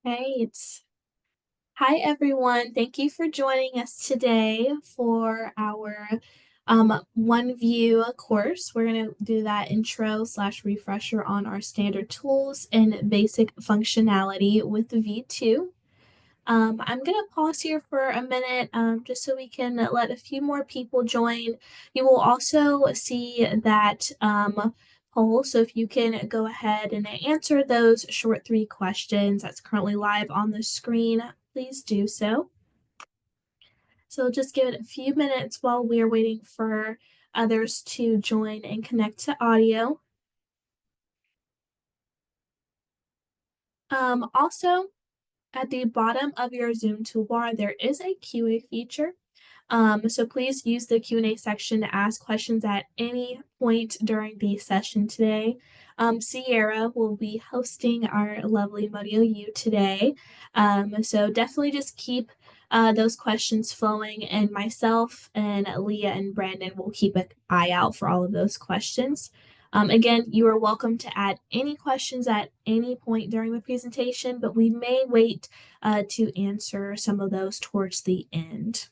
Right. Hi, everyone. Thank you for joining us today for our OneView course. We're going to do that intro slash refresher on our standard tools and basic functionality with the V2. I'm going to pause here for a minute just so we can let a few more people join. You will also see that poll. So if you can go ahead and answer those short three questions that's currently live on the screen, please do so. So just give it a few minutes while we are waiting for others to join and connect to audio. Also, at the bottom of your Zoom toolbar, there is a QA feature. So please use the Q&A section to ask questions at any point during the session today. Sierra will be hosting our lovely Modio U today. So definitely just keep those questions flowing, and myself and Leah and Brandon will keep an eye out for all of those questions. Again, you are welcome to add any questions at any point during the presentation, but we may wait to answer some of those towards the end.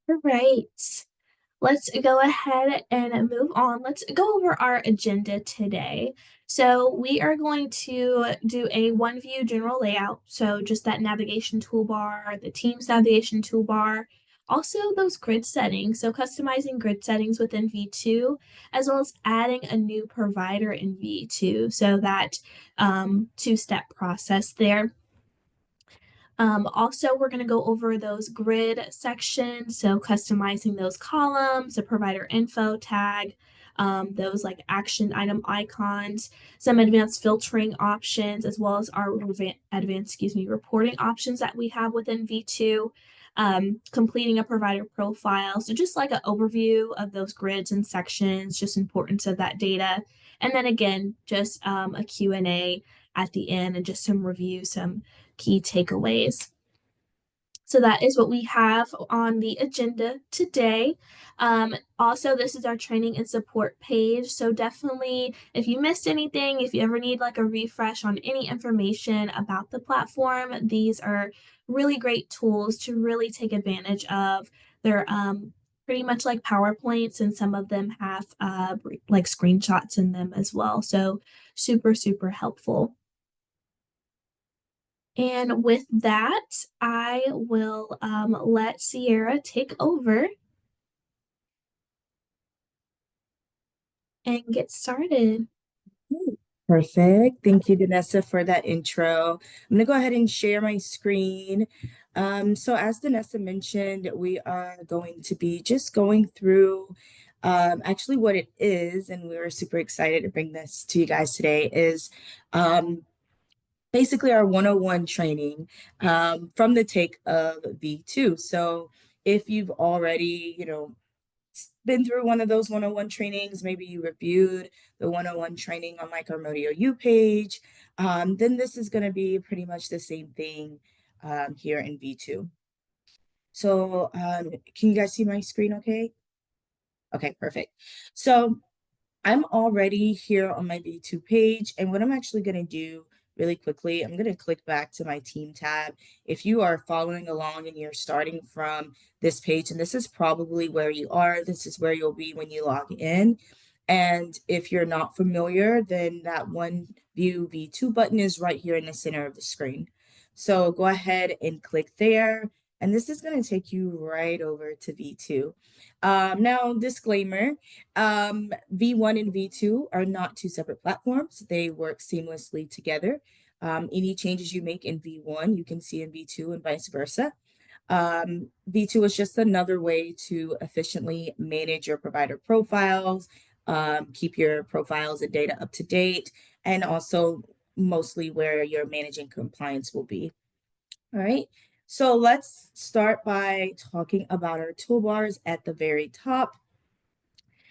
All right, let's go ahead and move on. Let's go over our agenda today. So we are going to do a OneView general layout. So just that navigation toolbar, the Teams navigation toolbar, also those grid settings. So customizing grid settings within V2, as well as adding a new provider in V2. So that two-step process there. Also, we're going to go over those grid sections, so customizing those columns, the provider info tag, those like action item icons, some advanced filtering options, as well as our advanced, reporting options that we have within V2, completing a provider profile. So just like an overview of those grids and sections, just importance of that data. And then again, just a Q&A at the end and just some review, some key takeaways. So that is what we have on the agenda today. Also, this is our training and support page. So definitely, if you missed anything, if you ever need like a refresh on any information about the platform, these are really great tools to really take advantage of. They're pretty much like PowerPoints, and some of them have like screenshots in them as well. So super, super helpful. And with that, I will let Sierra take over and get started. Perfect. Thank you, Danessa, for that intro. I'm going to go ahead and share my screen. So as Danessa mentioned, we are going to be just going through actually what it is, and we were super excited to bring this to you guys today, is basically our 101 training from the take of V2. So if you've already, been through one of those 101 trainings, maybe you reviewed the 101 training on like our Modio U page, then this is going to be pretty much the same thing here in V2. So can you guys see my screen okay? Okay, perfect. So I'm already here on my V2 page, and what I'm actually going to do really quickly, I'm going to click back to my team tab. If you are following along and you're starting from this page, and this is probably where you are, this is where you'll be when you log in. And if you're not familiar, then that OneView V2 button is right here in the center of the screen. So go ahead and click there, and this is going to take you right over to V2. Now, disclaimer, V1 and V2 are not two separate platforms. They work seamlessly together. Any changes you make in V1, you can see in V2 and vice versa. V2 is just another way to efficiently manage your provider profiles, keep your profiles and data up to date, and also mostly where your managing compliance will be. All right. So let's start by talking about our toolbars at the very top.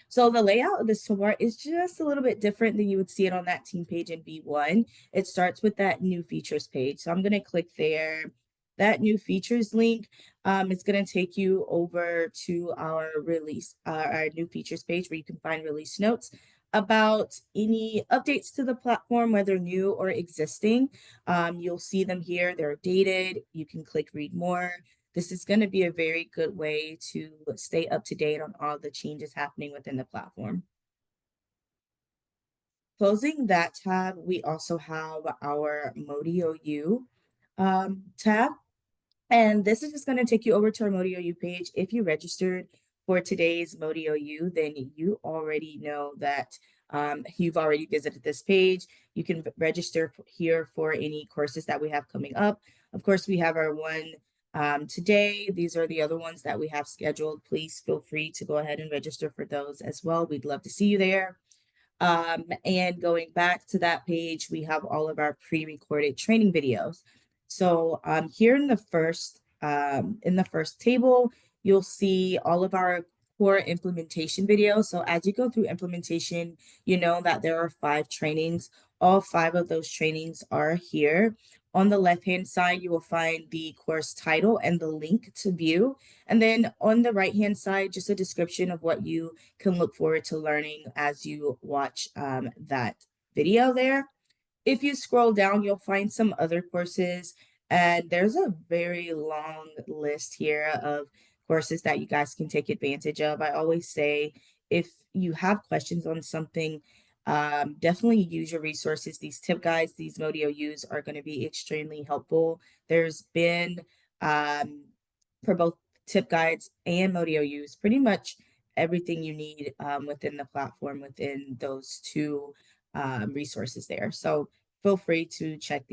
So the layout of this toolbar is just a little bit different than you would see it on that team page in V1. It starts with that new features page. So I'm going to click there. That new features link is going to take you over to our release, our new features page where you can find release notes. about any updates to the platform, whether new or existing. You'll see them here. They're dated. You can click read more. This is going to be a very good way to stay up to date on all the changes happening within the platform. Closing that tab, we also have our Modio U tab. And this is just going to take you over to our Modio U page. If you registered for today's Modio U, then you already know that you've already visited this page. You can register here for any courses that we have coming up. Of course, we have our one today. These are the other ones that we have scheduled. Please feel free to go ahead and register for those as well. We'd love to see you there. And going back to that page, we have all of our pre-recorded training videos. So here in the first table, you'll see all of our core implementation videos. So as you go through implementation, you know that there are 5 trainings. All 5 of those trainings are here. On the left-hand side, you will find the course title and the link to view. And then on the right-hand side, just a description of what you can look forward to learning as you watch that video there. If you scroll down, you'll find some other courses, and there's a very long list here of courses that you guys can take advantage of. I always say if you have questions on something, definitely use your resources. These tip guides, these Modio U's are going to be extremely helpful. There's been, for both tip guides and Modio U's, pretty much everything you need within the platform, within those 2 resources there. So feel free to check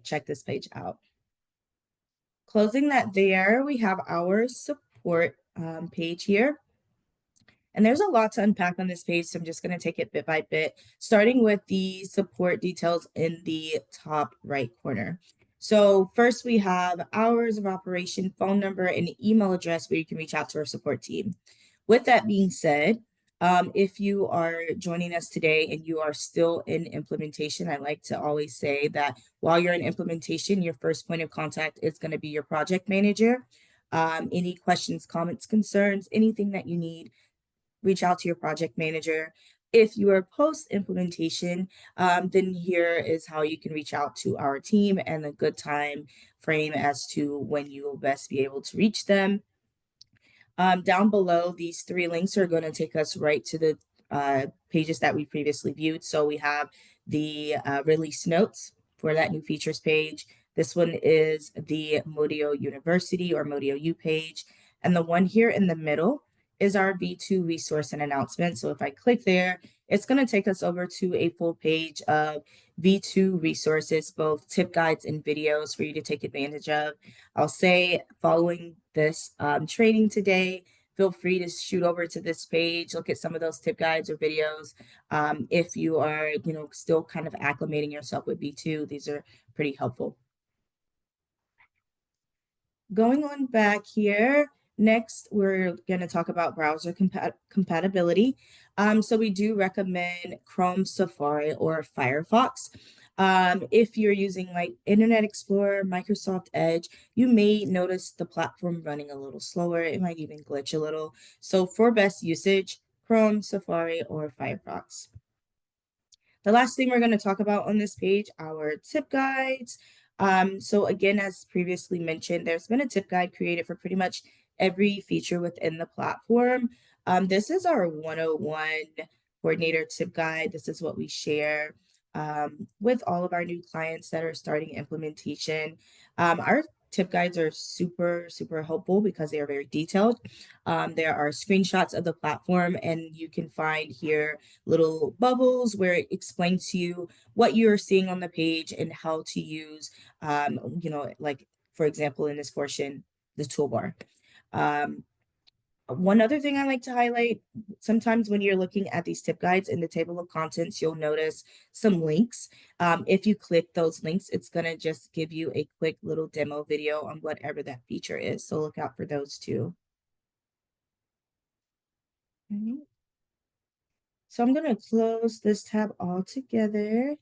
check this page out. Closing that there, we have our support page here. And there's a lot to unpack on this page, so I'm just going to take it bit by bit, starting with the support details in the top right corner. So first we have hours of operation, phone number, and email address where you can reach out to our support team. With that being said, if you are joining us today and you are still in implementation, I like to always say that while you're in implementation, your first point of contact is going to be your project manager. Any questions, comments, concerns, anything that you need, reach out to your project manager. If you are post implementation, then here is how you can reach out to our team and a good time frame as to when you will best be able to reach them. Down below, these 3 links are going to take us right to the pages that we previously viewed. So we have the release notes for that new features page. This one is the Modio University or Modio U page. And the one here in the middle is our V2 resource and announcement. So if I click there, it's going to take us over to a full page of V2 resources, both tip guides and videos for you to take advantage of. I'll say following this training today, feel free to shoot over to this page, look at some of those tip guides or videos. If you are, still kind of acclimating yourself with V2, these are pretty helpful. Going on back here, next we're going to talk about browser compatibility. So we do recommend Chrome, Safari, or Firefox. If you're using like Internet Explorer, Microsoft Edge, you may notice the platform running a little slower. It might even glitch a little. So for best usage, Chrome, Safari, or Firefox. The last thing we're going to talk about on this page, our tip guides. So again, as previously mentioned, there's been a tip guide created for pretty much every feature within the platform. This is our 101 coordinator tip guide. This is what we share with all of our new clients that are starting implementation. Our tip guides are super, super helpful because they are very detailed. There are screenshots of the platform, and you can find here little bubbles where it explains to you what you're seeing on the page and how to use, like, for example, in this portion, the toolbar. One other thing I like to highlight, sometimes when you're looking at these tip guides in the table of contents, you'll notice some links. If you click those links, it's going to just give you a quick little demo video on whatever that feature is. So look out for those too. So I'm going to close this tab all together.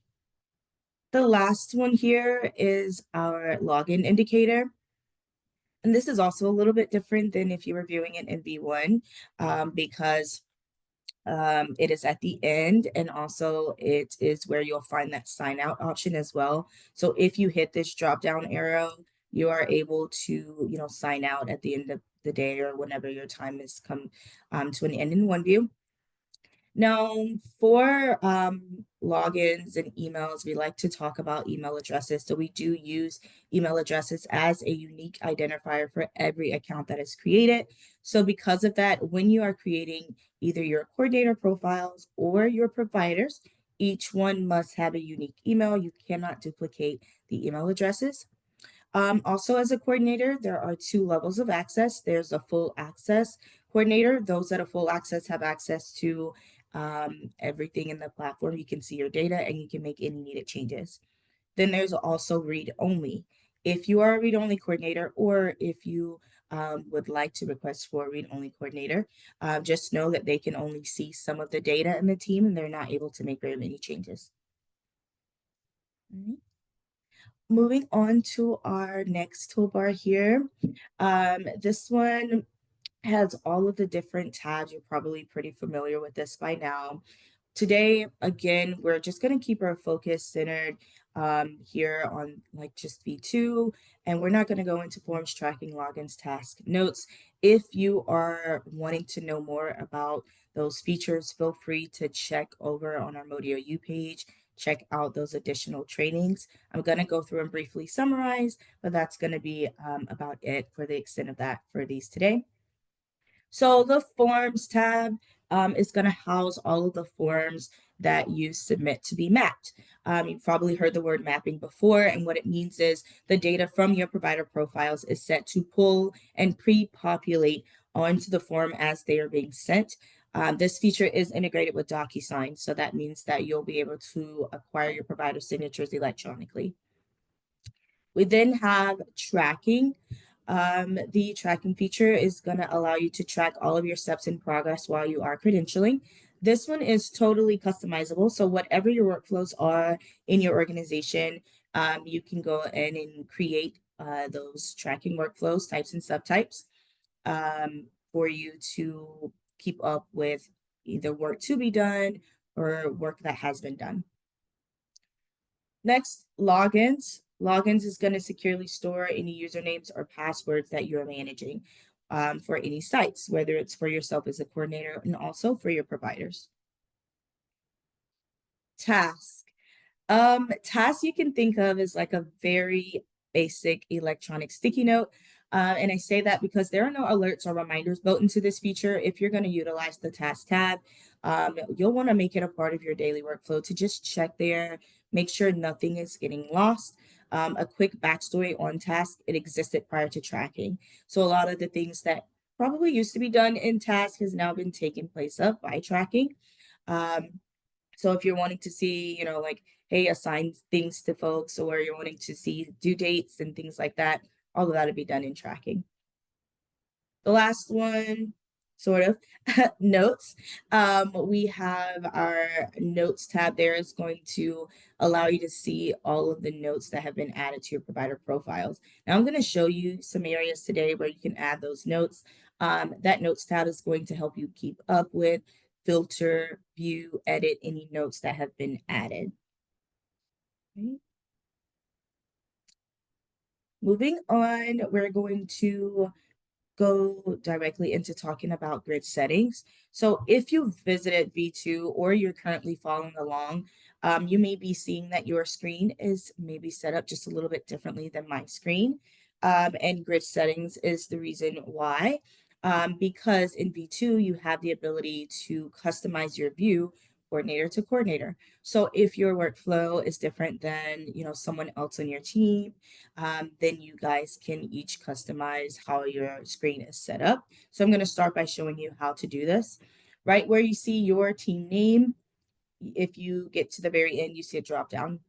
The last one here is our login indicator. And this is also a little bit different than if you were viewing it in V1 because It is at the end, and also it is where you'll find that sign out option as well. So if you hit this drop down arrow, you are able to, sign out at the end of the day or whenever your time is come to an end in OneView. Now, for logins and emails, we like to talk about email addresses. So we do use email addresses as a unique identifier for every account that is created. So because of that, when you are creating either your coordinator profiles or your providers, each one must have a unique email. You cannot duplicate the email addresses. Also, as a coordinator, there are two levels of access. There's a full access coordinator. Those that are full access have access to everything in the platform. You can see your data and you can make any needed changes. Then there's also read only. If you are a read only coordinator, or if you would like to request for a read only coordinator, just know that they can only see some of the data in the team and they're not able to make very many changes. Mhm. Moving on to our next toolbar here. This one has all of the different tabs. You're probably pretty familiar with this by now. Today, again, we're just going to keep our focus centered here on like just V2, and we're not going to go into forms, tracking, logins, task, notes. If you are wanting to know more about those features, feel free to check over on our Modio U page, check out those additional trainings. I'm going to go through and briefly summarize, but that's going to be about it for the extent of that for these today. So the forms tab is going to house all of the forms that you submit to be mapped. You've probably heard the word mapping before, and what it means is the data from your provider profiles is set to pull and pre-populate onto the form as they are being sent. This feature is integrated with DocuSign, so that means that you'll be able to acquire your provider signatures electronically. We then have tracking. The tracking feature is going to allow you to track all of your steps in progress while you are credentialing. This one is totally customizable. So whatever your workflows are in your organization, you can go in and create those tracking workflows, types and subtypes for you to keep up with either work to be done or work that has been done. Next, logins. Logins is going to securely store any usernames or passwords that you're managing for any sites, whether it's for yourself as a coordinator and also for your providers. Task. Tasks you can think of as like a very basic electronic sticky note. And I say that because there are no alerts or reminders built into this feature. If you're going to utilize the task tab, you'll want to make it a part of your daily workflow to just check there, make sure nothing is getting lost. A quick backstory on task, it existed prior to tracking. So a lot of the things that probably used to be done in task has now been taken place of by tracking. Um, so if you're wanting to see, like, hey, assign things to folks, or you're wanting to see due dates and things like that, all of that would be done in tracking. The last one, sort of, notes. We have our notes tab there is going to allow you to see all of the notes that have been added to your provider profiles. Now I'm going to show you some areas today where you can add those notes. That notes tab is going to help you keep up with, filter, view, edit any notes that have been added. Okay. Moving on, we're going to go directly into talking about grid settings. So if you've visited V2 or you're currently following along, you may be seeing that your screen is maybe set up just a little bit differently than my screen. And grid settings is the reason why. Because in V2, you have the ability to customize your view coordinator to coordinator. So if your workflow is different than, someone else on your team, then you guys can each customize how your screen is set up. So I'm going to start by showing you how to do this. Right where you see your team name, if you get to the very end, you see a drop down.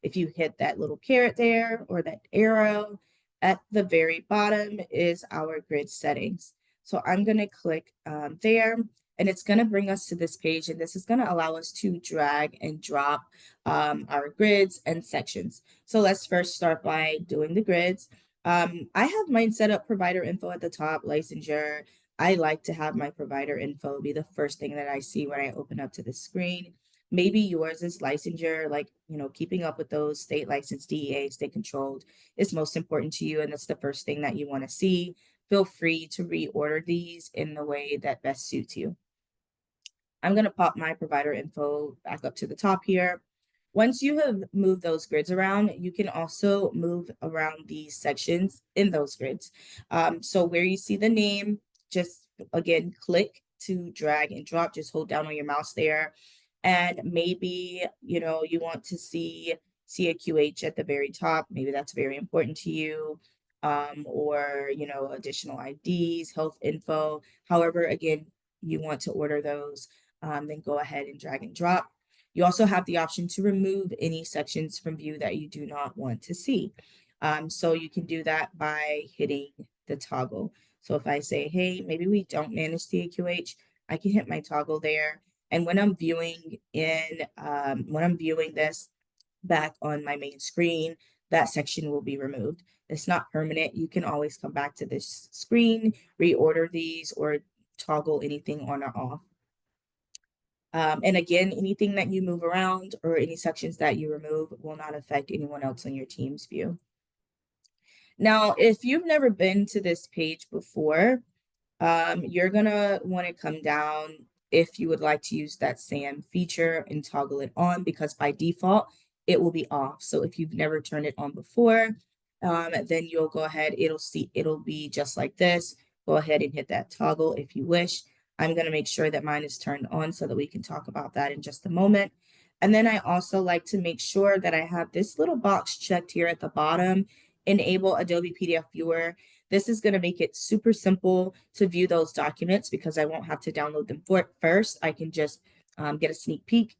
If you hit that little caret there or that arrow, at the very bottom is our grid settings. So I'm going to click there, and it's going to bring us to this page, and this is going to allow us to drag and drop our grids and sections. So let's first start by doing the grids. I have mine set up provider info at the top, licensure. I like to have my provider info be the first thing that I see when I open up to the screen. Maybe yours is licensure, like, keeping up with those state licensed DEA, state controlled is most important to you, and that's the first thing that you want to see. Feel free to reorder these in the way that best suits you. I'm going to pop my provider info back up to the top here. Once you have moved those grids around, you can also move around these sections in those grids. So where you see the name, just again, click to drag and drop, just hold down on your mouse there. And maybe, you want to see CAQH at the very top. Maybe that's very important to you. Or, additional IDs, health info. However, again, you want to order those, then go ahead and drag and drop. You also have the option to remove any sections from view that you do not want to see. So you can do that by hitting the toggle. So if I say, hey, maybe we don't manage TAQH, I can hit my toggle there. And when I'm viewing this back on my main screen, that section will be removed. It's not permanent. You can always come back to this screen, reorder these, or toggle anything on or off. And again, anything that you move around or any sections that you remove will not affect anyone else on your team's view. Now, if you've never been to this page before, you're gonna want to come down if you would like to use that SAM feature and toggle it on, because by default it will be off. So if you've never turned it on before, then you'll go ahead, it'll be just like this. Go ahead and hit that toggle if you wish. I'm going to make sure that mine is turned on so that we can talk about that in just a moment. And then I also like to make sure that I have this little box checked here at the bottom, enable Adobe PDF Viewer. This is going to make it super simple to view those documents because I won't have to download them first. I can just get a sneak peek.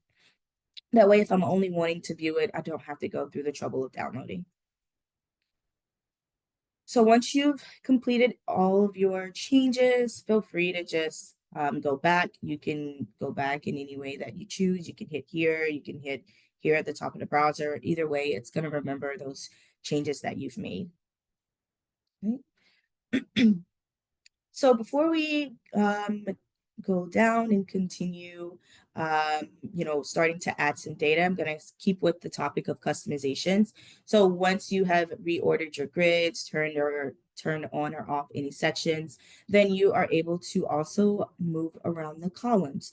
That way, if I'm only wanting to view it, I don't have to go through the trouble of downloading. So once you've completed all of your changes, feel free to just go back. You can go back in any way that you choose. You can hit here, you can hit here at the top of the browser. Either way, it's going to remember those changes that you've made. Okay. So before we go down and continue, starting to add some data, I'm going to keep with the topic of customizations. So once you have reordered your grids, turn on or off any sections, then you are able to also move around the columns.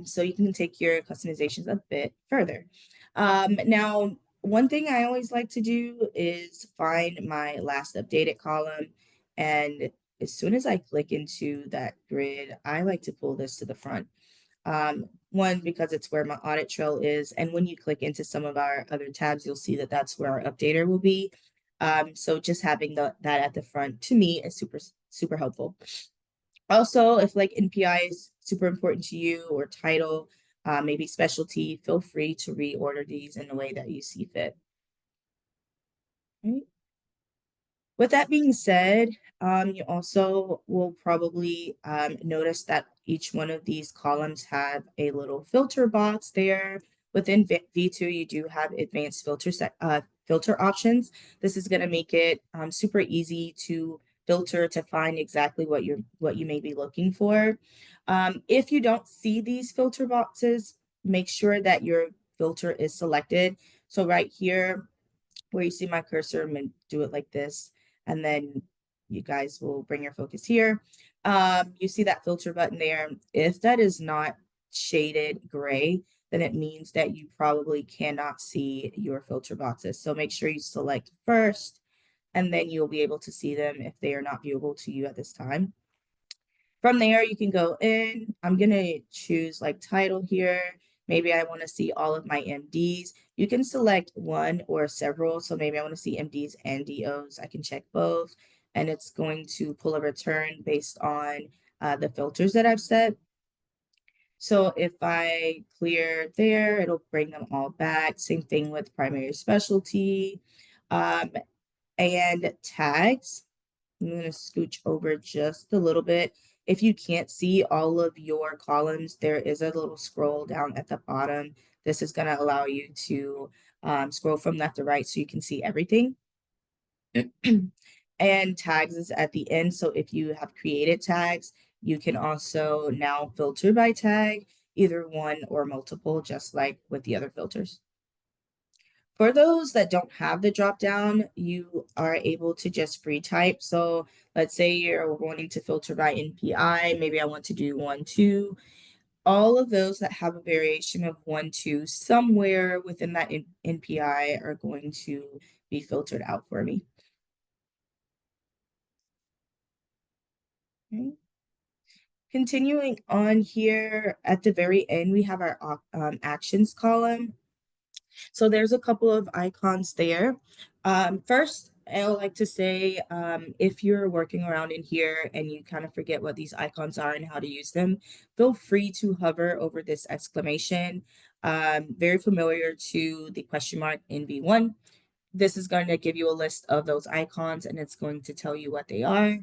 So you can take your customizations a bit further. Now, one thing I always like to do is find my last updated column, and as soon as I click into that grid, I like to pull this to the front. One, because it's where my audit trail is. And when you click into some of our other tabs, you'll see that that's where our updater will be. So just having that at the front to me is super, super helpful. Also, if like NPI is super important to you, or title, maybe specialty, feel free to reorder these in the way that you see fit. Right. With that being said, you also will probably notice that each one of these columns have a little filter box there. Within V2, you do have advanced filter options. This is going to make it super easy to filter to find exactly what you may be looking for. If you don't see these filter boxes, make sure that your filter is selected. So right here, where you see my cursor, I'm going to do it like this, and then you guys will bring your focus here. You see that filter button there. If that is not shaded gray, then it means that you probably cannot see your filter boxes. So make sure you select first, and then you'll be able to see them if they are not viewable to you at this time. From there, you can go in. I'm going to choose like title here. Maybe I want to see all of my MDs. You can select one or several. So maybe I want to see MDs and DOs. I can check both. And it's going to pull a return based on the filters that I've set. So if I clear there, it'll bring them all back. Same thing with primary specialty and tags. I'm going to scooch over just a little bit. If you can't see all of your columns, there is a little scroll down at the bottom. This is going to allow you to scroll from left to right so you can see everything. And tags is at the end. So if you have created tags, you can also now filter by tag, either one or multiple, just like with the other filters. For those that don't have the drop down, you are able to just free type. So let's say you're wanting to filter by NPI, maybe I want to do 1, 2. All of those that have a variation of 1, 2 somewhere within that NPI are going to be filtered out for me. Okay. Continuing on here at the very end, we have our actions column. So there's a couple of icons there. First, I would like to say if you're working around in here and you kind of forget what these icons are and how to use them, feel free to hover over this exclamation. Very familiar to the question mark in V1. This is going to give you a list of those icons and it's going to tell you what they are.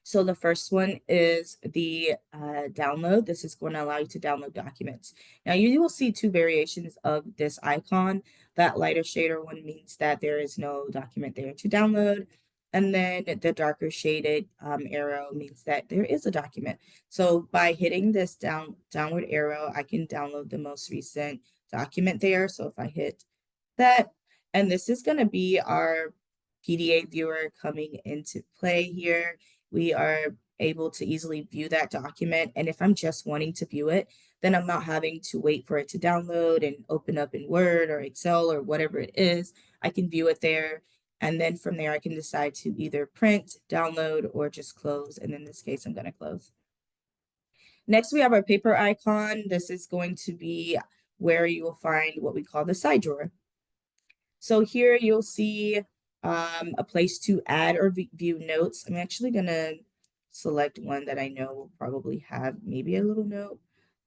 So the first one is the download. This is going to allow you to download documents. Now you will see two variations of this icon. That lighter shader one means that there is no document there to download. And then the darker shaded arrow means that there is a document. So by hitting this downward arrow, I can download the most recent document there. So if I hit that, and this is going to be our PDA viewer coming into play here. We are able to easily view that document. And if I'm just wanting to view it, then I'm not having to wait for it to download and open up in Word or Excel or whatever it is. I can view it there. And then from there, I can decide to either print, download, or just close. And in this case, I'm going to close. Next, we have our paper icon. This is going to be where you will find what we call the side drawer. So here you'll see a place to add or view notes. I'm actually going to select one that I know will probably have maybe a little note.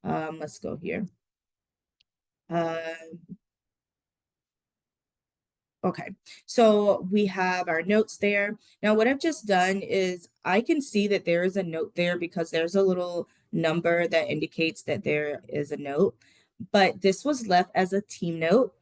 Let's go here. Okay, so we have our notes there. Now, what I've just done is I can see that there is a note there because there's a little number that indicates that there is a note, but this was left as a team note.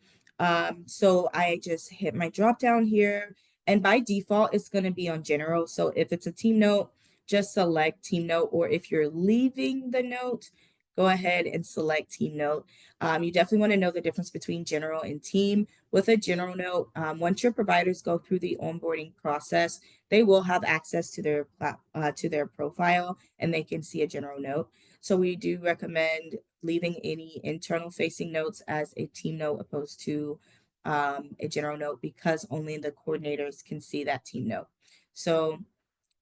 So I just hit my drop down here, and by default, it's going to be on general. So if it's a team note, just select team note, or if you're leaving the note, go ahead and select team note. You definitely want to know the difference between general and team. With a general note, once your providers go through the onboarding process, they will have access to their profile and they can see a general note. So we do recommend leaving any internal facing notes as a team note opposed to a general note because only the coordinators can see that team note. So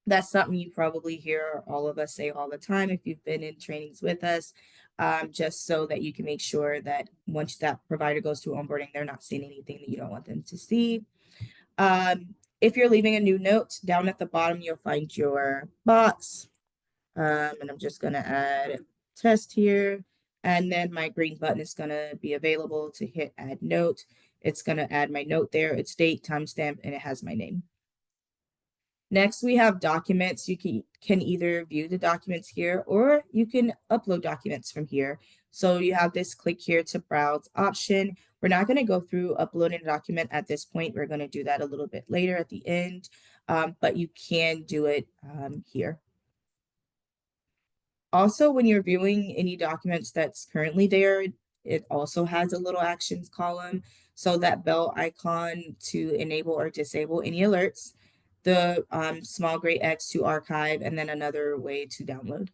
that's something you probably hear all of us say all the time if you've been in trainings with us, just so that you can make sure that once that provider goes through onboarding, they're not seeing anything that you don't want them to see. If you're leaving a new note, down at the bottom, you'll find your box. And I'm just going to add test here. And then my green button is going to be available to hit add note. It's going to add my note there, its date, timestamp, and it has my name. Next, we have documents. You can either view the documents here or you can upload documents from here. So you have this click here to browse option. We're not going to go through uploading a document at this point. We're going to do that a little bit later at the end, but you can do it here. Also, when you're viewing any documents that's currently there, it also has a little actions column. So that bell icon to enable or disable any alerts, the small gray X to archive, and then another way to download.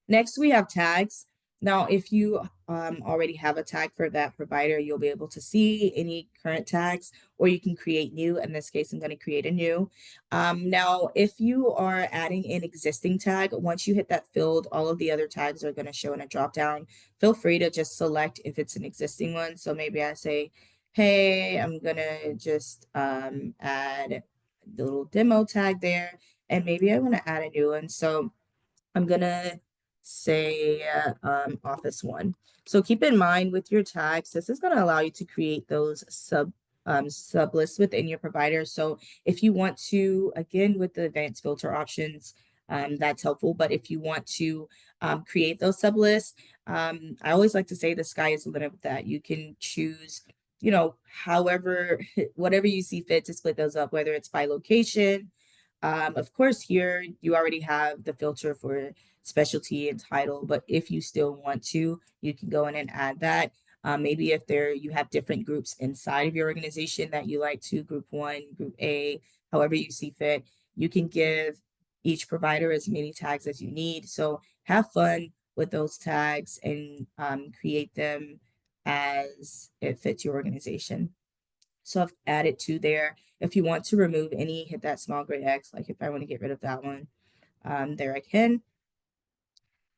Next, we have tags. Now, if you already have a tag for that provider, you'll be able to see any current tags, or you can create new. In this case, I'm going to create a new. Now, if you are adding an existing tag, once you hit that field, all of the other tags are going to show in a dropdown. Feel free to just select if it's an existing one. So maybe I say, hey, I'm going to just add the little demo tag there, and maybe I want to add a new one. So I'm gonna say Office One. So keep in mind with your tags, this is gonna allow you to create those sub lists within your provider. So if you want to, again, with the advanced filter options, that's helpful. But if you want to create those sub lists, I always like to say the sky is the limit with that. You can choose however, whatever you see fit to split those up, whether it's by location. Of course, here you already have the filter for specialty and title, but if you still want to, you can go in and add that. Maybe if you have different groups inside of your organization that you like to, group one, group A, however you see fit, you can give each provider as many tags as you need. So have fun with those tags and create them as it fits your organization. So I've added two there. If you want to remove any, hit that small gray X. Like if I want to get rid of that one, there I can.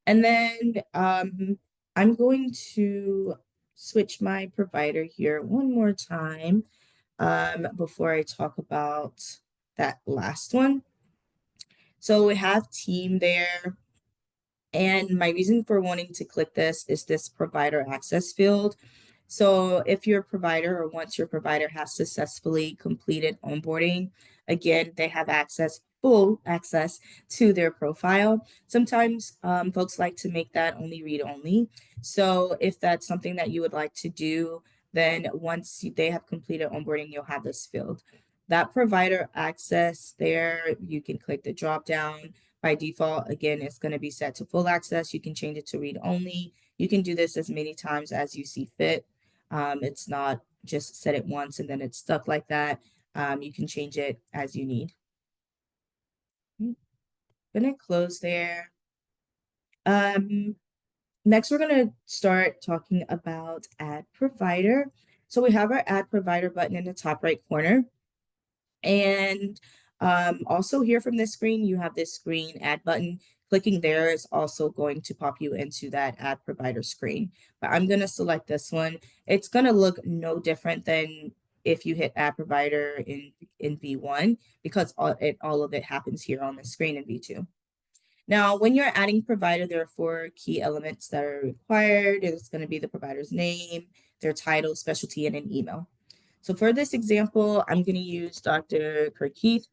And then I'm going to switch my provider here one more time before I talk about that last one. So we have team there. And my reason for wanting to click this is this provider access field. So if your provider or once your provider has successfully completed onboarding, again, they have full access to their profile. Sometimes folks like to make that only read only. So if that's something that you would like to do, then once they have completed onboarding, you'll have this field. That provider access there, you can click the drop down. By default, again, it's going to be set to full access. You can change it to read only. You can do this as many times as you see fit. It's not just set it once and then it's stuck like that. You can change it as you need. I'm gonna close there. Next, we're gonna start talking about add provider. So we have our add provider button in the top right corner. And also here from this screen, you have this green add button. Clicking there is also going to pop you into that add provider screen. But I'm going to select this one. It's going to look no different than if you hit add provider in V1 because all of it happens here on the screen in V2. Now, when you're adding provider, there are four key elements that are required. It's going to be the provider's name, their title, specialty, and an email. So for this example, I'm going to use Dr. Kirk Heath,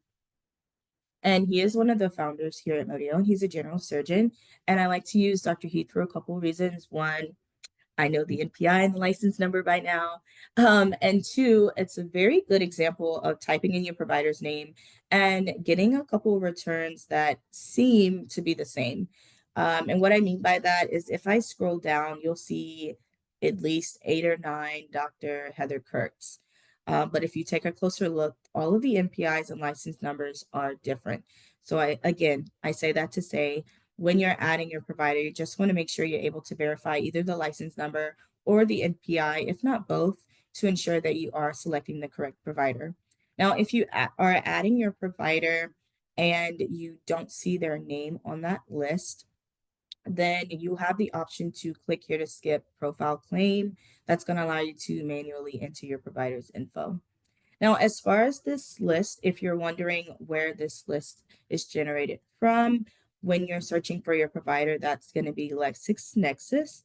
and he is one of the founders here at Modio, and he's a general surgeon. And I like to use Dr. Heath for a couple of reasons. One, I know the NPI and the license number by now. And two, it's a very good example of typing in your provider's name and getting a couple of returns that seem to be the same. And what I mean by that is if I scroll down, you'll see at least 8 or 9 Dr. Heather Kirks. But if you take a closer look, all of the NPIs and license numbers are different. So I say that to say when you're adding your provider, you just want to make sure you're able to verify either the license number or the NPI, if not both, to ensure that you are selecting the correct provider. Now, if you are adding your provider and you don't see their name on that list, then you have the option to click here to skip profile claim. That's going to allow you to manually enter your provider's info. Now, as far as this list, if you're wondering where this list is generated from, when you're searching for your provider, that's going to be LexisNexis.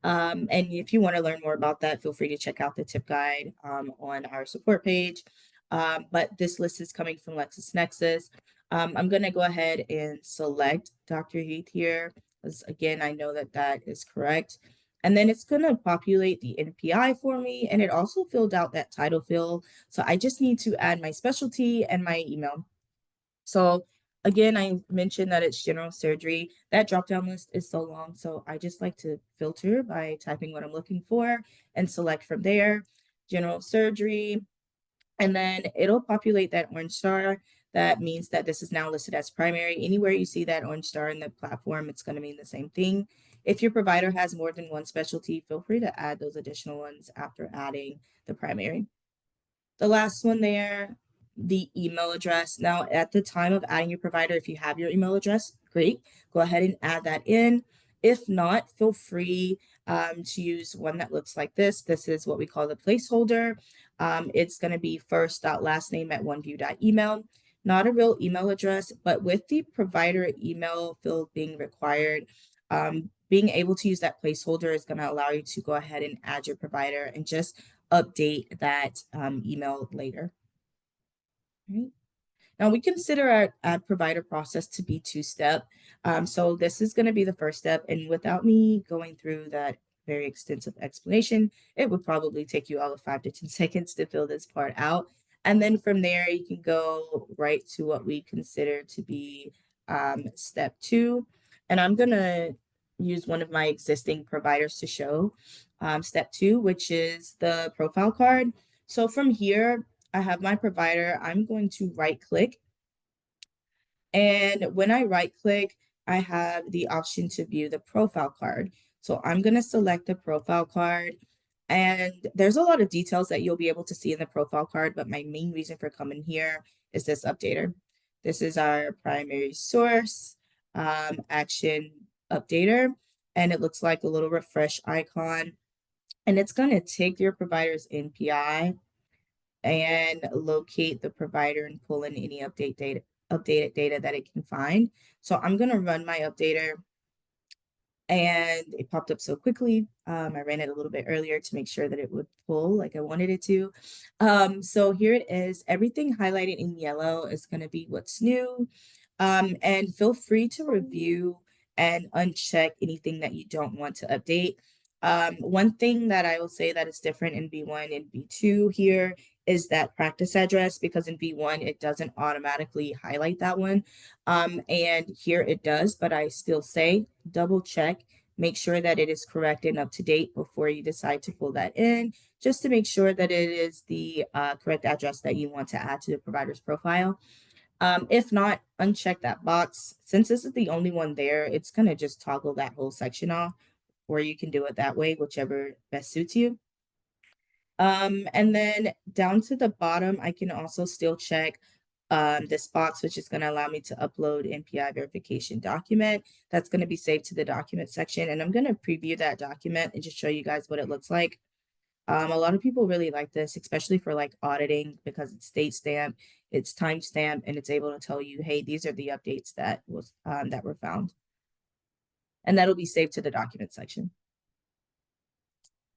And if you want to learn more about that, feel free to check out the tip guide on our support page. But this list is coming from LexisNexis. I'm going to go ahead and select Dr. Heath here, because again, I know that that is correct. And then it's going to populate the NPI for me. And it also filled out that title field. So I just need to add my specialty and my email. So again, I mentioned that it's general surgery. That drop-down list is so long. So I just like to filter by typing what I'm looking for and select from there, general surgery. And then it'll populate that orange star. That means that this is now listed as primary. Anywhere you see that orange star in the platform, it's going to mean the same thing. If your provider has more than one specialty, feel free to add those additional ones after adding the primary. The last one there, the email address. Now, at the time of adding your provider, if you have your email address, great. Go ahead and add that in. If not, feel free to use one that looks like this. This is what we call the placeholder. It's going to be first.lastname@oneview.email. Not a real email address, but with the provider email field being required, being able to use that placeholder is going to allow you to go ahead and add your provider and just update that email later. Right. Now we consider our add provider process to be two-step. So this is going to be the first step. And without me going through that very extensive explanation. It would probably take you all of 5 to 10 seconds to fill this part out. And then from there, you can go right to what we consider to be step two. And I'm going to use one of my existing providers to show step two, which is the profile card. So from here, I have my provider. I'm going to right click. And when I right click, I have the option to view the profile card. So I'm going to select the profile card. And there's a lot of details that you'll be able to see in the profile card, but my main reason for coming here is this updater. This is our primary source action updater. And it looks like a little refresh icon. And it's going to take your provider's NPI and locate the provider and pull in any updated data that it can find. So I'm going to run my updater, and it popped up so quickly. I ran it a little bit earlier to make sure that it would pull like I wanted it to. So here it is. Everything highlighted in yellow is going to be what's new. And feel free to review and uncheck anything that you don't want to update. One thing that I will say that is different in V1 and V2 here is that practice address, because in V1 it doesn't automatically highlight that one. And here it does, but I still say double check, make sure that it is correct and up to date before you decide to pull that in, just to make sure that it is the correct address that you want to add to the provider's profile. If not, uncheck that box. Since this is the only one there, it's going to just toggle that whole section off, or you can do it that way, whichever best suits you. And then down to the bottom, I can also still check this box, which is going to allow me to upload NPI verification document. That's going to be saved to the document section. And I'm going to preview that document and just show you guys what it looks like. A lot of people really like this, especially for like auditing, because it's date stamped, it's time stamped, and it's able to tell you, hey, these are the updates that were found. And that'll be saved to the document section.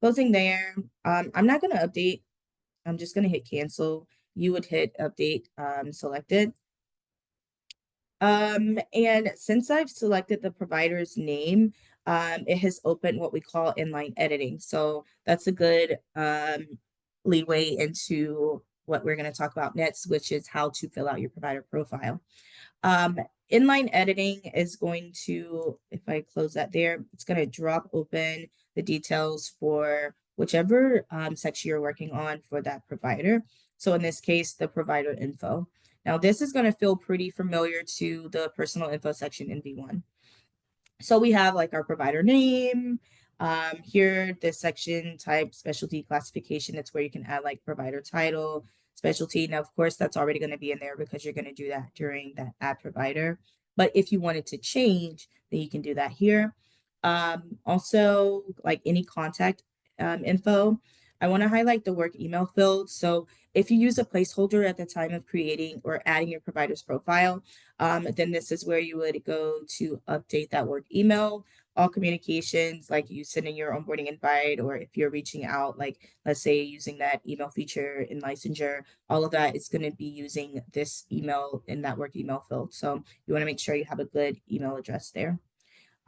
Closing there. I'm not going to update. I'm just going to hit cancel. You would hit update selected. And since I've selected the provider's name, it has opened what we call inline editing. So that's a good leeway into what we're going to talk about next, which is how to fill out your provider profile. Um, Inline editing is going to, if I close that there, it's going to drop open the details for whichever section you're working on for that provider. So in this case, the provider info. Now this is going to feel pretty familiar to the personal info section in V1. So we have like our provider name. Here, this section type specialty classification. It's where you can add like provider title, specialty. Now, of course, that's already going to be in there because you're going to do that during that add provider. But if you wanted to change, then you can do that here. Also, like any contact info, I want to highlight the work email field. So if you use a placeholder at the time of creating or adding your provider's profile, then this is where you would go to update that work email. All communications, like you sending your onboarding invite, or if you're reaching out, like let's say using that email feature in Licensure, all of that is going to be using this email in that work email field. So you want to make sure you have a good email address there.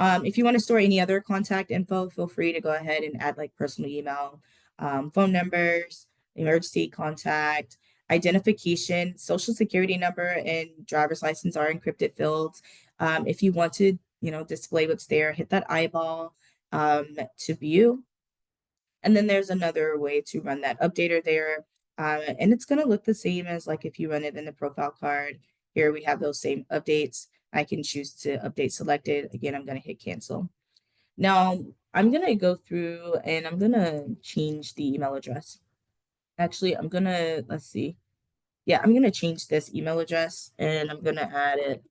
If you want to store any other contact info, feel free to go ahead and add like personal email, phone numbers, emergency contact, identification, social security number, and driver's license are encrypted fields. If you want to, display what's there, hit that eyeball to view. And then there's another way to run that updater there. And it's going to look the same as like if you run it in the profile card. Here we have those same updates. I can choose to update selected. Again, I'm going to hit cancel. Now I'm going to go through and I'm going to change the email address. Actually, I'm going to, let's see. Yeah, I'm going to change this email address and I'm going to add it.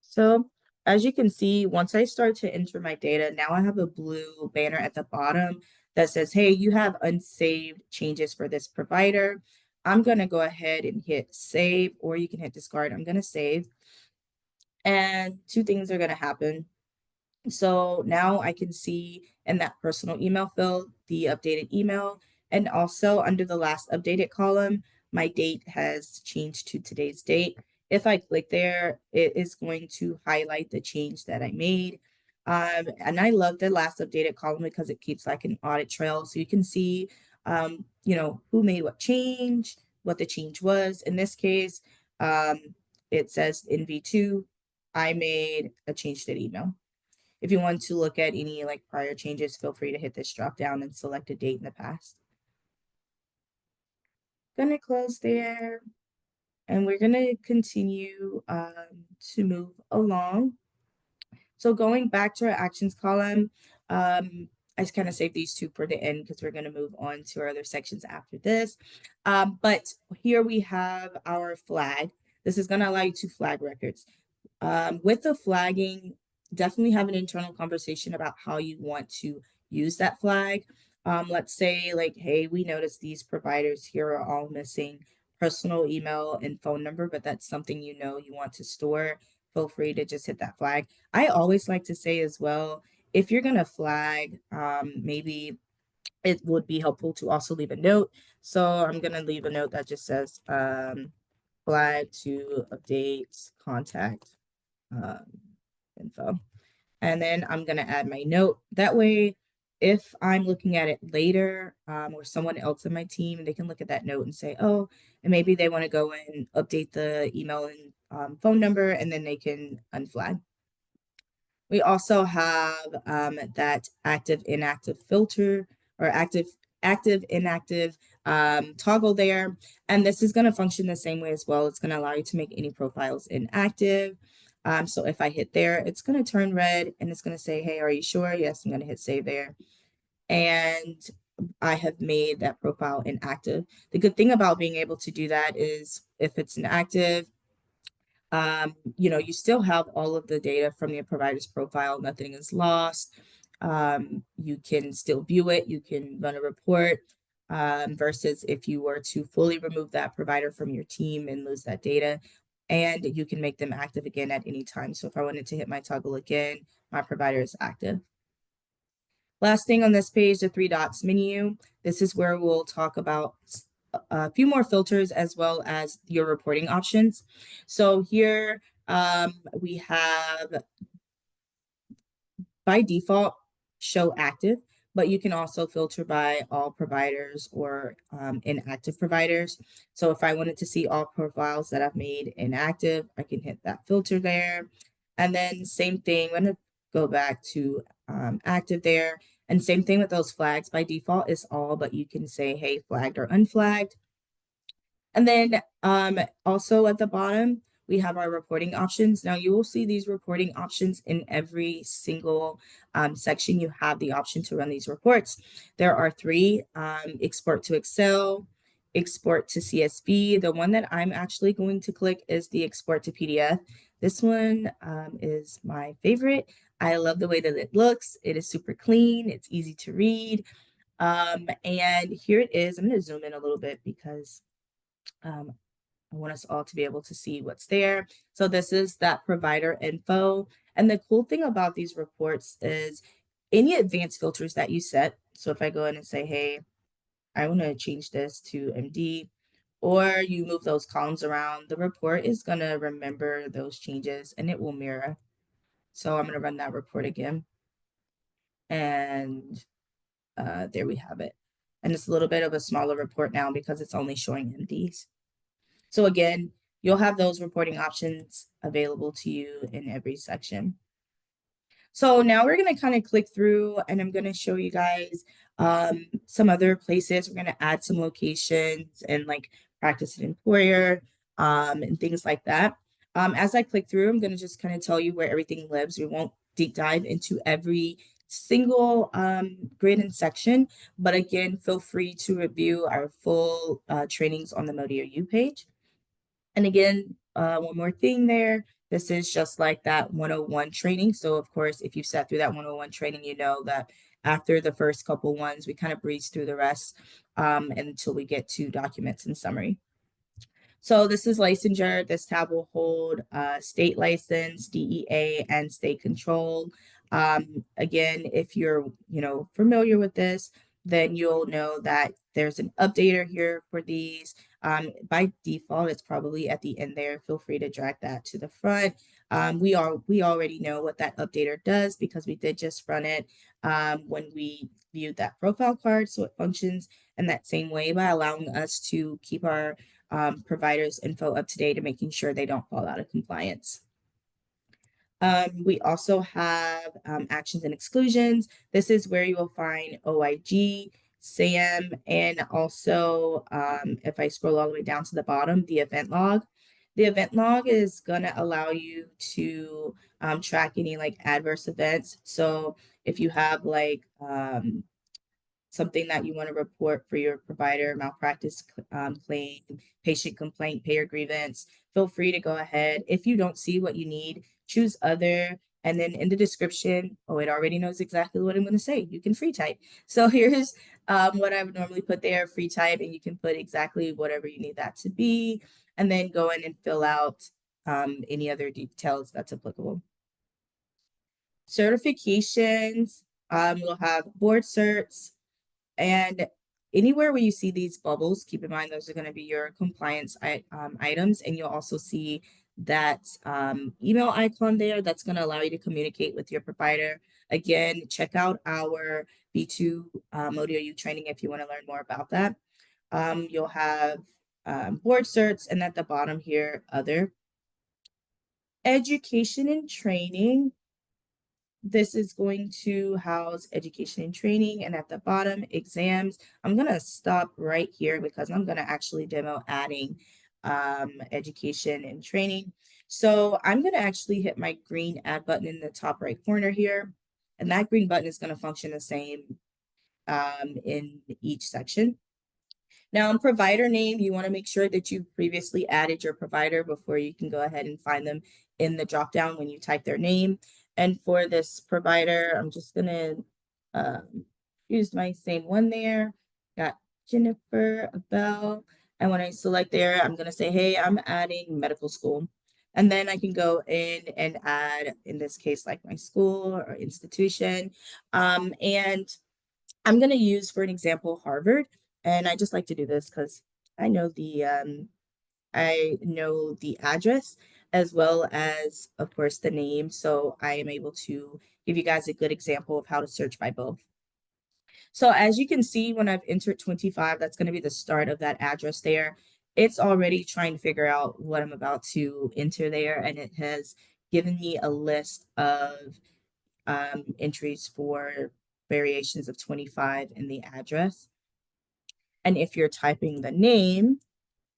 So as you can see, once I start to enter my data, now I have a blue banner at the bottom that says, hey, you have unsaved changes for this provider. I'm going to go ahead and hit save, or you can hit discard. I'm going to save. And two things are going to happen. So now I can see in that personal email field, the updated email, and also under the last updated column, my date has changed to today's date. If I click there, it is going to highlight the change that I made. And I love the last updated column because it keeps like an audit trail. So you can see, who made what change, what the change was. In this case, it says in V2, I made a change to the email. If you want to look at any like prior changes, feel free to hit this drop down and select a date in the past. Gonna close there, and we're gonna continue to move along. So going back to our actions column, I just kind of saved these two for the end because we're going to move on to our other sections after this. But here we have our flag. This is going to allow you to flag records. With the flagging, definitely have an internal conversation about how you want to use that flag. Let's say like, hey, we noticed these providers here are all missing personal email and phone number, but that's something you know you want to store. Feel free to just hit that flag. I always like to say as well, if you're gonna flag, maybe it would be helpful to also leave a note. So I'm gonna leave a note that just says flag to update contact um, info. And then I'm going to add my note. That way, if I'm looking at it later or someone else in my team, they can look at that note and say, oh, and maybe they want to go and update the email and phone number, and then they can unflag. We also have that active inactive filter or active inactive toggle there. And this is going to function the same way as well. It's going to allow you to make any profiles inactive. So if I hit there, it's going to turn red and it's going to say, hey, are you sure? Yes, I'm going to hit save there. And I have made that profile inactive. The good thing about being able to do that is if it's inactive, you still have all of the data from your provider's profile. Nothing is lost. You can still view it. You can run a report versus if you were to fully remove that provider from your team and lose that data. And you can make them active again at any time. So if I wanted to hit my toggle again, my provider is active. Last thing on this page, the three dots menu. This is where we'll talk about a few more filters as well as your reporting options. So here we have by default show active, but you can also filter by all providers or inactive providers. So if I wanted to see all profiles that I've made inactive, I can hit that filter there. And then same thing, I'm going to go back to active there. And same thing with those flags. By default is all, but you can say, hey, flagged or unflagged. And then also at the bottom, we have our reporting options. Now you will see these reporting options in every single section. You have the option to run these reports. There are three, export to Excel, export to CSV. The one that I'm actually going to click is the export to PDF. This one is my favorite. I love the way that it looks. It is super clean. It's easy to read. And here it is. I'm going to zoom in a little bit because I want us all to be able to see what's there. So this is that provider info. And the cool thing about these reports is any advanced filters that you set. So if I go in and say, hey, I want to change this to MD, or you move those columns around, the report is going to remember those changes and it will mirror. So I'm going to run that report again. And there we have it. And it's a little bit of a smaller report now because it's only showing MDs. So again, you'll have those reporting options available to you in every section. So now we're going to kind of click through and I'm going to show you guys some other places. We're going to add some locations and like practice an employer and things like that. As I click through, I'm going to just kind of tell you where everything lives. We won't deep dive into every single grid and section, but again, feel free to review our full trainings on the Modio U page. And again, one more thing there. This is just like that 101 training. So of course, if you sat through that 101 training, you know that after the first couple ones, we kind of breeze through the rest until we get to documents and summary. So this is licensure. This tab will hold state license, DEA, and state control. Again, if you're familiar with this, then you'll know that there's an updater here for these. By default, it's probably at the end there. Feel free to drag that to the front. We already know what that updater does because we did just run it when we viewed that profile card. So it functions in that same way by allowing us to keep our providers' info up to date and making sure they don't fall out of compliance. We also have actions and exclusions. This is where you will find OIG, SAM, and also if I scroll all the way down to the bottom, the event log. The event log is going to allow you to track any like adverse events. So if you have like something that you want to report for your provider, malpractice claim, patient complaint, payer grievance, feel free to go ahead. If you don't see what you need, choose other. And then in the description, oh, it already knows exactly what I'm going to say. You can free type. So here's what I would normally put there, free type, and you can put exactly whatever you need that to be. And then go in and fill out any other details that's applicable. Certifications, we'll have board certs, and anywhere where you see these bubbles, keep in mind those are going to be your compliance items. And you'll also see that email icon there that's going to allow you to communicate with your provider. Again, check out our B2 Modio U training if you want to learn more about that. You'll have board certs, and at the bottom here, other. Education and training. This is going to house education and training, and at the bottom, exams. I'm going to stop right here because I'm going to actually demo adding education and training. So I'm going to actually hit my green add button in the top right corner here, and that green button is going to function the same in each section. Now, in provider name, you want to make sure that you previously added your provider before you can go ahead and find them in the dropdown when you type their name. And for this provider, I'm just going to use my same one there. Got Jennifer Abel. And when I select there, I'm going to say, hey, I'm adding medical school. And then I can go in and add, in this case, like my school or institution. And I'm going to use, for an example, Harvard. And I just like to do this because I know the address as well as, of course, the name. So I am able to give you guys a good example of how to search by both. So as you can see, when I've entered 25, that's going to be the start of that address there. It's already trying to figure out what I'm about to enter there, and it has given me a list of entries for variations of 25 in the address. And if you're typing the name,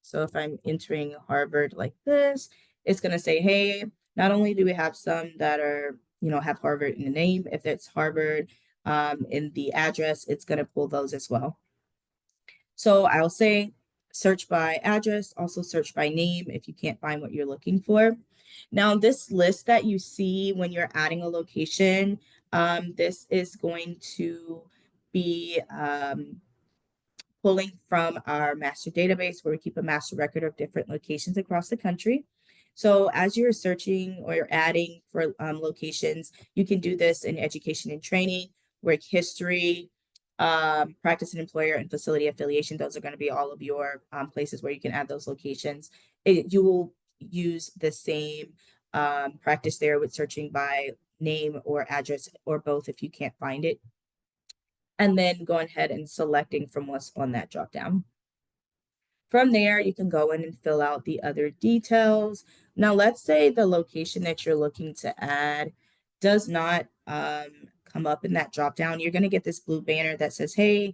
so if I'm entering Harvard like this, it's going to say, hey, not only do we have some that are, have Harvard in the name, if it's Harvard in the address, it's going to pull those as well. So I'll say search by address, also search by name if you can't find what you're looking for. Now, this list that you see when you're adding a location, this is going to be pulling from our master database where we keep a master record of different locations across the country. So as you're searching or you're adding for locations, you can do this in education and training, work history, practice and employer and facility affiliation. Those are going to be all of your places where you can add those locations. You will use the same practice there with searching by name or address or both if you can't find it. And then going ahead and selecting from what's on that dropdown. From there, you can go in and fill out the other details. Now, let's say the location that you're looking to add does not come up in that dropdown. You're going to get this blue banner that says, hey,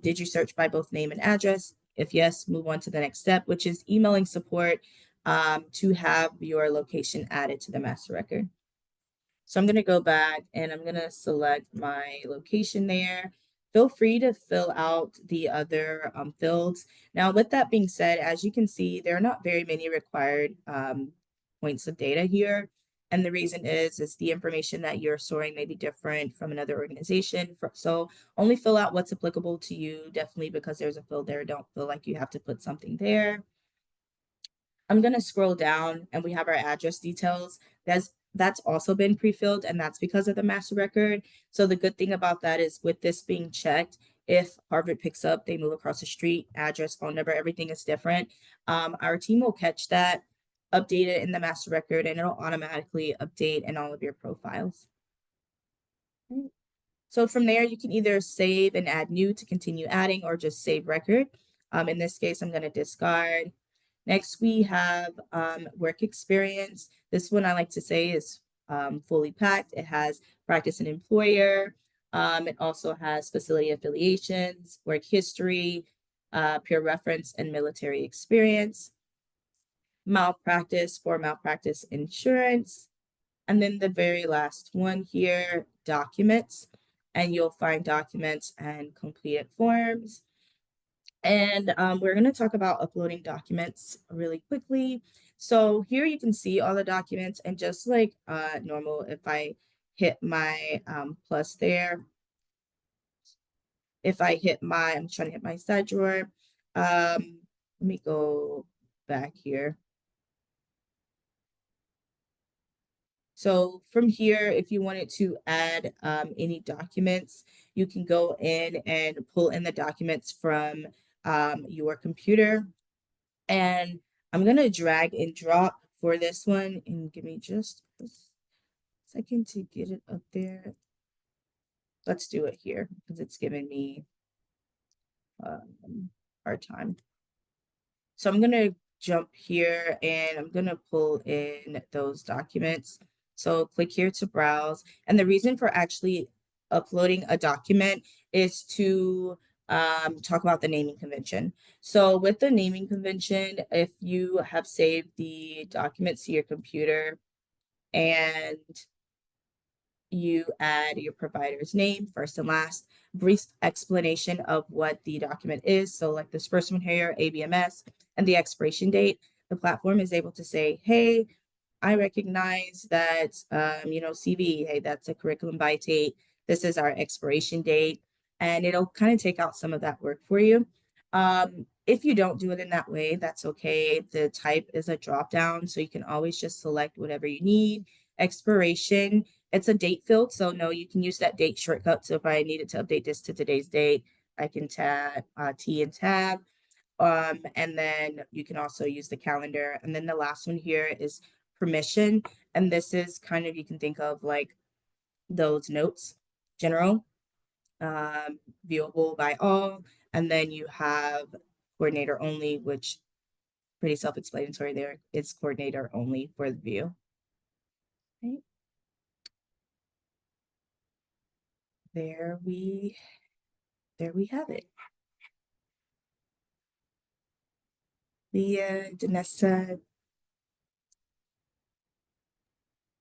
did you search by both name and address? If yes, move on to the next step, which is emailing support to have your location added to the master record. So I'm going to go back and I'm going to select my location there. Feel free to fill out the other fields. Now, with that being said, as you can see, there are not very many required points of data here. And the reason is the information that you're storing may be different from another organization. So only fill out what's applicable to you, definitely because there's a field there. Don't feel like you have to put something there. I'm going to scroll down and we have our address details. That's also been pre-filled, and that's because of the master record. So the good thing about that is with this being checked, If Harvard picks up, they move across the street, address, phone number, everything is different. Our team will catch that, update it in the master record, and it'll automatically update in all of your profiles. So from there, you can either save and add new to continue adding or just save record. In this case, I'm going to discard. Next, we have work experience. This one I like to say is fully packed. It has practice and employer. It also has facility affiliations, work history, peer reference, and military experience. Malpractice for malpractice insurance. And then the very last one here, documents. And you'll find documents and completed forms. And we're going to talk about uploading documents really quickly. So here you can see all the documents, and just like normal, if I hit my plus there, if I hit my, I'm trying to hit my side drawer. Let me go back here. So from here, if you wanted to add any documents, you can go in and pull in the documents from your computer. And I'm going to drag and drop for this one, and give me just a second to get it up there. Let's do it here because it's giving me hard time. So I'm going to jump here and I'm going to pull in those documents. So click here to browse. And the reason for actually uploading a document is to talk about the naming convention. So with the naming convention, if you have saved the documents to your computer and you add your provider's name, first and last, brief explanation of what the document is. So like this first one here, ABMS, and the expiration date, the platform is able to say, hey, I recognize that, CV, hey, that's a curriculum vitae. This is our expiration date. And it'll kind of take out some of that work for you. If you don't do it in that way, that's okay. The type is a drop down, so you can always just select whatever you need. Expiration, it's a date field, so no, you can use that date shortcut. So if I needed to update this to today's date, I can tab T and tab. And then you can also use the calendar. And then the last one here is permission. And this is kind of, you can think of like those notes, general, viewable by all. And then you have coordinator only, which pretty self-explanatory there. It's coordinator only for the view. Right. There we have it. Leah, Danessa.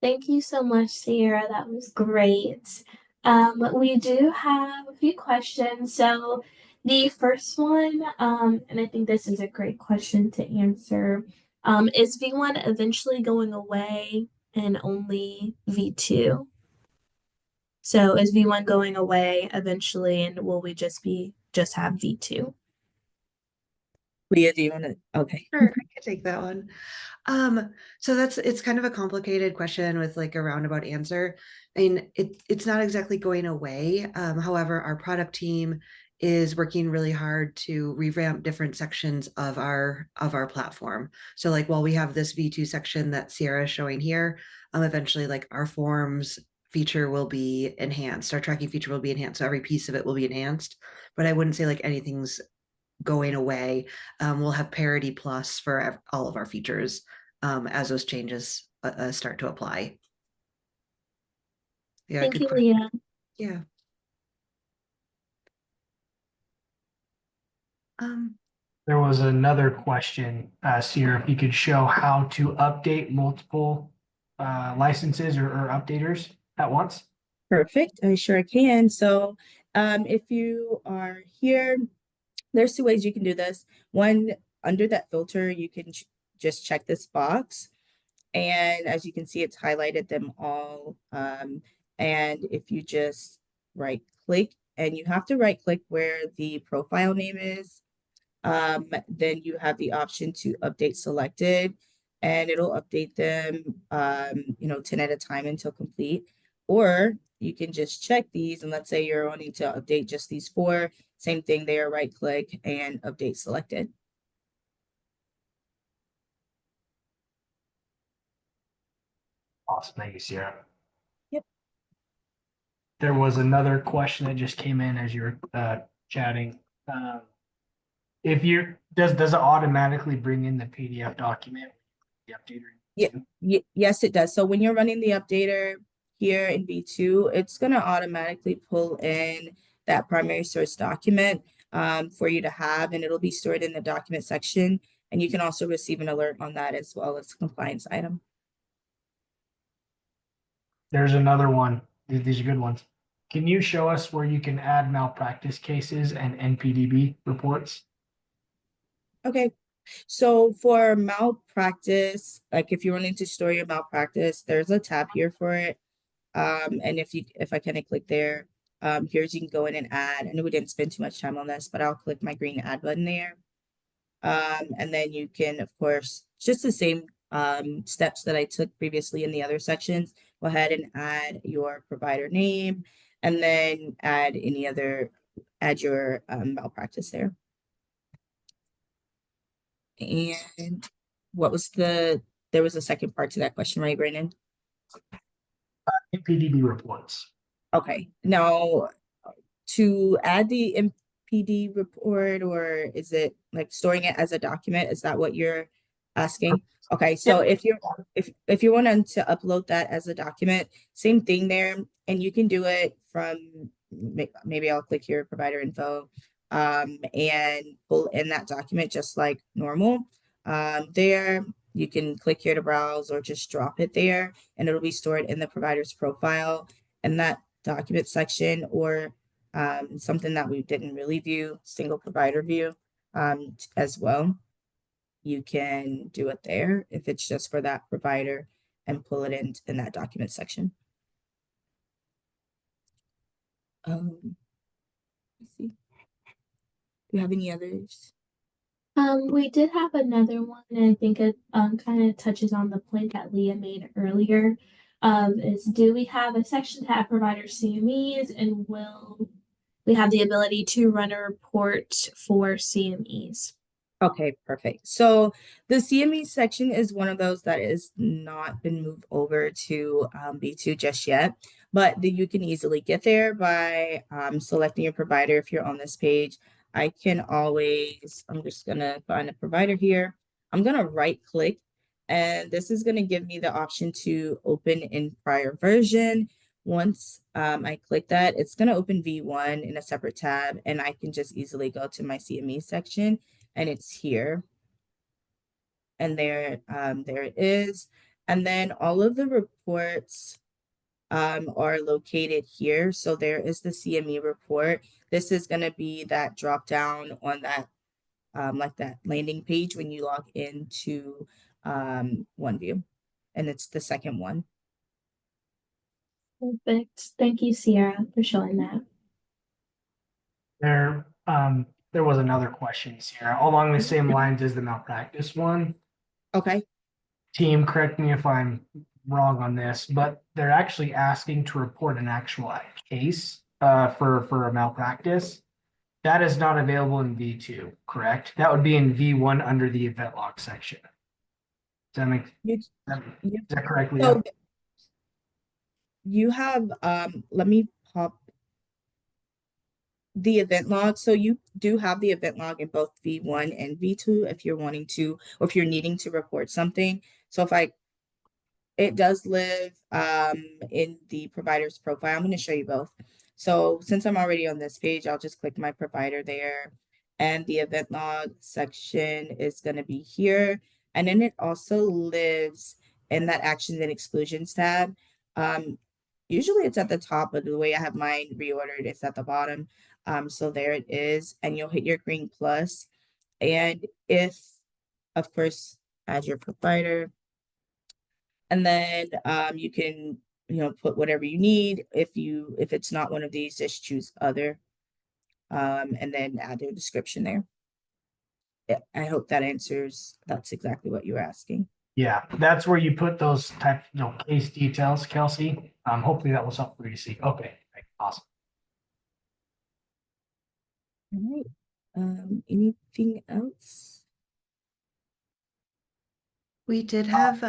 Thank you so much, Sierra. That was great. We do have a few questions. So the first one, and I think this is a great question to answer, is V1 eventually going away and only V2? So is V1 going away eventually, and will we just have V2? Leah, do you want to? Okay. Sure, I could take that one. So it's kind of a complicated question with like a roundabout answer. I mean, it's not exactly going away. However, our product team is working really hard to revamp different sections of our platform. So like while we have this V2 section that Sierra is showing here, eventually like our forms feature will be enhanced. Our tracking feature will be enhanced. So every piece of it will be enhanced. But I wouldn't say like anything's going away. We'll have parity plus for all of our features as those changes start to apply. Yeah, Thank good you, question. Leah. Yeah. There was another question, Sierra, if you could show how to update multiple licenses or updaters at once. Perfect. I sure can. So if you are here, there's two ways you can do this. One, under that filter, you can just check this box. And as you can see, it's highlighted them all. And if you just right click, and you have to right click where the profile name is, then you have the option to update selected, and it'll update them 10 at a time until complete. Or you can just check these, and let's say you're wanting to update just these 4, Same thing there, right click and update selected. Awesome. Thank you, Sierra. Yep. There was another question that just came in as you were chatting. If you does it automatically bring in the PDF document, the updater? Yes, it does. So when you're running the updater here in V2, it's going to automatically pull in that primary source document for you to have, and it'll be stored in the document section. And you can also receive an alert on that as well as a compliance item. There's another one. These are good ones. Can you show us where you can add malpractice cases and NPDB reports? Okay. So for malpractice, like if you run into story of malpractice, there's a tab here for it. And if I kind of click there, here's you can go in and add. I know we didn't spend too much time on this, but I'll click my green add button there. And then you can, of course, just the same steps that I took previously in the other sections, go ahead and add your provider name and then add your malpractice there. And there was a second part to that question, right, Brandon? NPDB reports. Okay. Now, to add the MPD report, or is it like storing it as a document? Is that what you're asking? Okay, so if you want to upload that as a document, same thing there, and you can do it from maybe I'll click here provider info and pull in that document just like normal. There you can click here to browse or just drop it there and it'll be stored in the provider's profile in that document section, or something that we didn't really view, single provider view as well. You can do it there if it's just for that provider and pull it in that document section. Let's see. Do you have any others? We did have another one, and I think it kind of touches on the point that Leah made earlier. Is do we have a section to have provider CMEs, and will we have the ability to run a report for CMEs? Okay, perfect. So the CME section is one of those that is not been moved over to B2 just yet, but you can easily get there by selecting your provider. If you're on this page, I'm just gonna find a provider here. I'm gonna right click, and this is gonna give me the option to open in prior version. Once I click that, it's gonna open V1 in a separate tab, and I can just easily go to my CME section. And it's here. And there it is. And then all of the reports are located here. So there is the CME report. This is going to be that drop down on that like that landing page when you log into OneView. And it's the second one. Perfect. Thank you, Sierra, for showing that. There was another question, Sierra, along the same lines as the malpractice one. Okay. Team, correct me if I'm wrong on this, but they're actually asking to report an actual case for a malpractice. That is not available in V2, correct? That would be in V1 under the event log section. Does that make is that correctly? So you have let me pop the event log. So you do have the event log in both V1 and V2 if you're wanting to, or if you're needing to report something. So it does live in the provider's profile. I'm going to show you both. So since I'm already on this page, I'll just click my provider there, and the event log section is going to be here. And then it also lives in that actions and exclusions tab. Usually it's at the top, but the way I have mine reordered, it's at the bottom. So there it is, and you'll hit your green plus. And if, of course, as your provider, and then you can, put whatever you need. If it's not one of these, just choose other, and then add your description there. Yeah, I hope that's exactly what you were asking. Yeah, that's where you put those type, case details, Kelsey. Hopefully that was helpful for you to see. Okay, awesome. All right. Anything else? We did have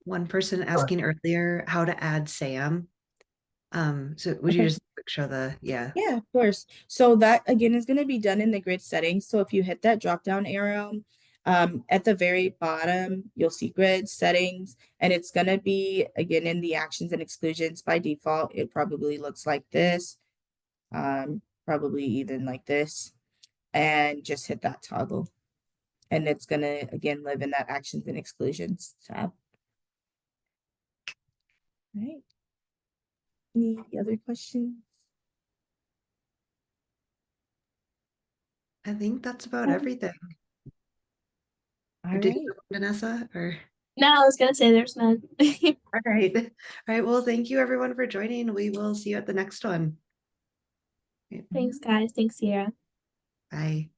one person asking earlier how to add SAM. So would you Okay. just show the, yeah. Yeah, of course. So that again is going to be done in the grid settings. So if you hit that drop down arrow, at the very bottom, you'll see grid settings, and it's going to be again in the actions and exclusions by default. It probably looks like this, probably even like this, and just hit that toggle. And it's going to again live in that actions and exclusions tab. All right. Any other questions? I think that's about Um, everything. All Or did you right. have one, Vanessa? Or No, I was gonna say there's none. all right. All right. Well, thank you everyone for joining. We will see you at the next one. Thanks, guys. Thanks, Sierra. Bye.